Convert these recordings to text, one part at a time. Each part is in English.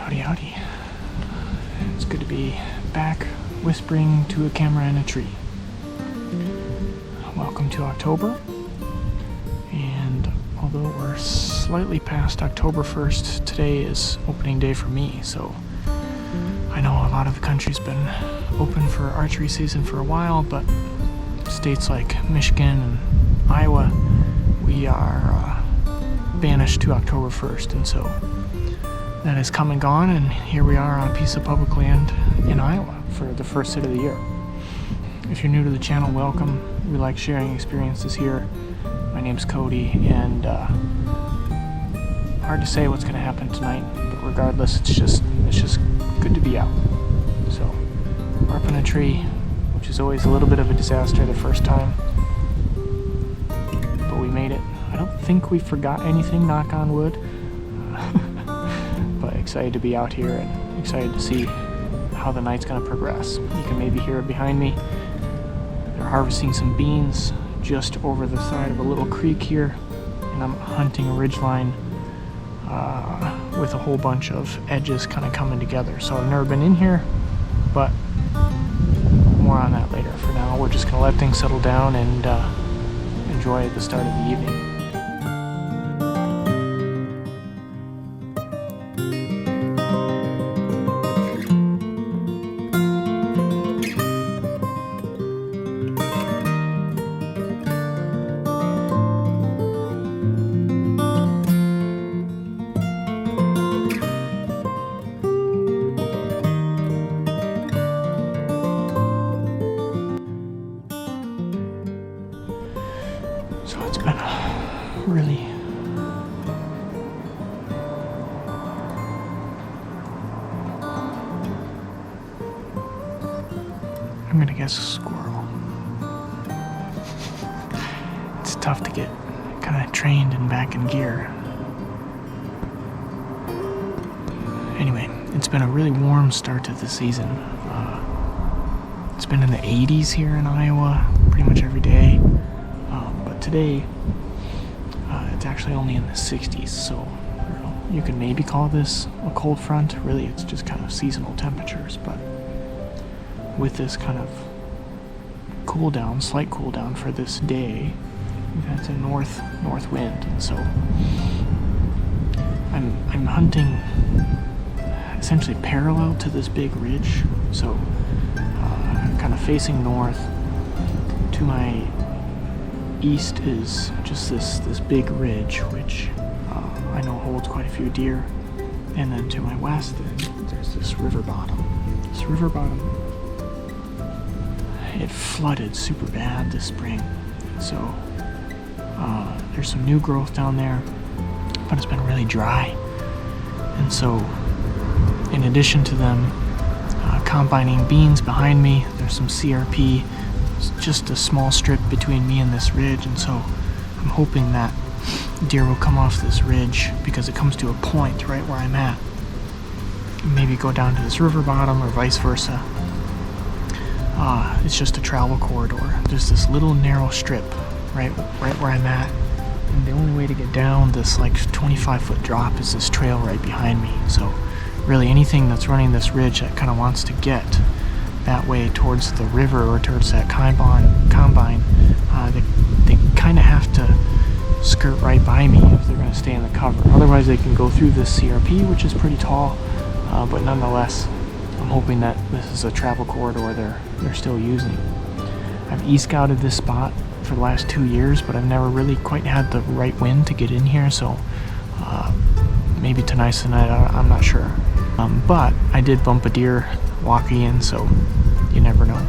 Howdy, howdy. It's good to be back whispering to a camera in a tree. Welcome to October. And although we're slightly past October 1st, today is opening day for me. So I know a lot of the country's been open for archery season for a while, but states like Michigan and Iowa, we are banished to October 1st. And so that has come and gone, and here we are on a piece of public land in Iowa for the first sit of the year. If you're new to the channel, welcome. We like sharing experiences here. My name's Cody, and hard to say what's going to happen tonight, but regardless, it's just good to be out. So, we're up in a tree, which is always a little bit of a disaster the first time, but we made it. I don't think we forgot anything, knock on wood. But excited to be out here and excited to see how the night's going to progress. You can maybe hear it behind me. They're harvesting some beans just over the side of a little creek here, and I'm hunting a ridgeline with a whole bunch of edges kind of coming together. So I've never been in here, but more on that later. For now, we're just going to let things settle down and enjoy the start of the evening. So it's been a really I'm gonna guess a squirrel. It's tough to get kind of trained and back in gear. Anyway, it's been a really warm start to the season. It's been in the 80s here in Iowa pretty much every day. Today, it's actually only in the 60s, so you can maybe call this a cold front. Really, it's just kind of seasonal temperatures, but with this kind of cool down, slight cool down for this day, we've had a north wind, and so I'm hunting essentially parallel to this big ridge, so kind of facing north. To my east is just this big ridge, which I know holds quite a few deer, and then to my west there's this river bottom. This river bottom, it flooded super bad this spring, so there's some new growth down there, but it's been really dry, and so in addition to them combining beans behind me, there's some CRP. It's just a small strip between me and this ridge, and so I'm hoping that deer will come off this ridge because it comes to a point right where I'm at. Maybe go down to this river bottom or vice versa. It's just a travel corridor. There's this little narrow strip right where I'm at, and the only way to get down this like 25-foot drop is this trail right behind me. So really anything that's running this ridge that kind of wants to get that way towards the river or towards that combine, they kind of have to skirt right by me if they're going to stay in the cover. Otherwise they can go through this CRP, which is pretty tall, but nonetheless I'm hoping that this is a travel corridor they're still using. I've e-scouted this spot for the last 2 years, but I've never really quite had the right wind to get in here, so maybe tonight's the night, I'm not sure. But I did bump a deer walking in, so you never know.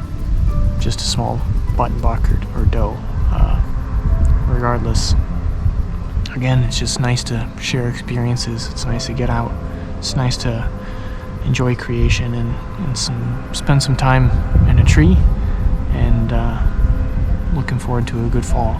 Just a small button buck or doe. Regardless, again, it's just nice to share experiences. It's nice to get out. It's nice to enjoy creation and spend some time in a tree, and looking forward to a good fall.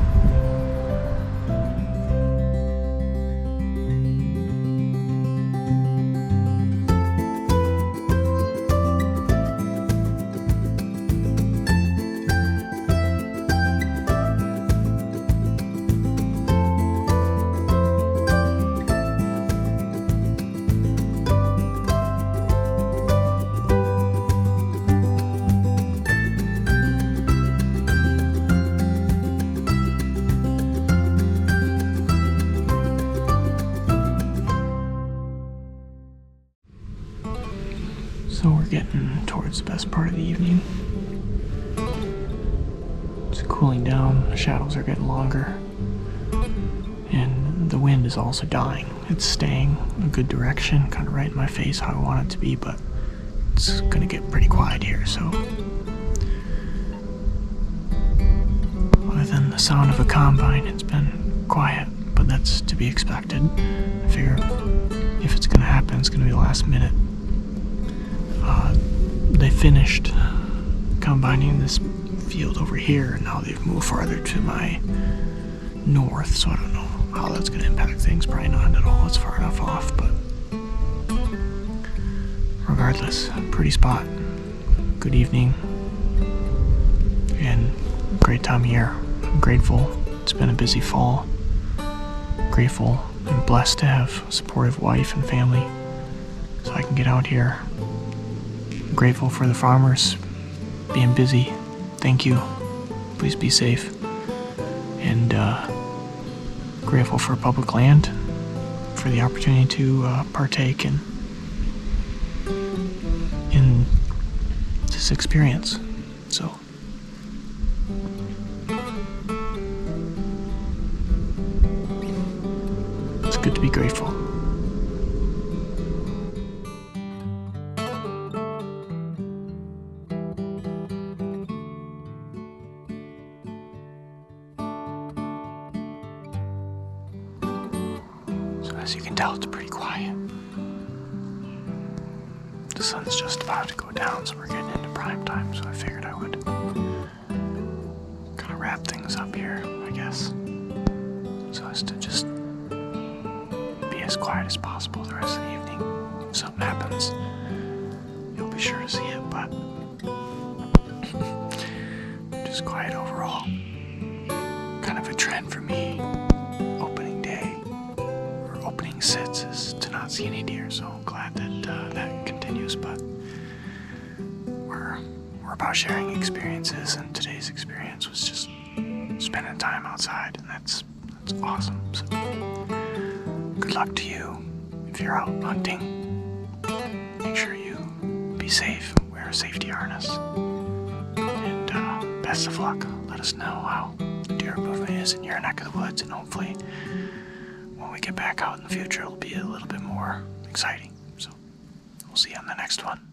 getting towards the best part of the evening. It's cooling down, the shadows are getting longer, and the wind is also dying. It's staying a good direction, kind of right in my face how I want it to be, but it's gonna get pretty quiet here, so other than the sound of a combine, it's been quiet, but that's to be expected. I figure if it's gonna happen, it's gonna be the last minute. They finished combining this field over here, and now they've moved farther to my north, so I don't know how that's gonna impact things. Probably not at all, it's far enough off, but regardless, pretty spot. Good evening, and great time of year. I'm grateful. It's been a busy fall. Grateful and blessed to have a supportive wife and family so I can get out here. I'm grateful for the farmers being busy. Thank you. Please be safe. And grateful for public land, for the opportunity to partake in this experience. So it's good to be grateful. So as you can tell, it's pretty quiet. The sun's just about to go down, so we're getting into prime time, so I figured I would kind of wrap things up here, I guess, so as to just be as quiet as possible the rest of the evening. If something happens, you'll be sure to see it, but just quiet overall. Kind of a trend for me, opening day, or opening sits, is to not see any deer, so I'm glad that that continues, but we're about sharing experiences, and today's experience was just spending time outside, and that's awesome. So good luck to you if you're out hunting. Make sure you be safe, wear a safety harness, and best of luck. Let us know how the deer movement is in your neck of the woods, and hopefully when we get back out in the future it'll be a little bit more exciting. So we'll see you on the next one.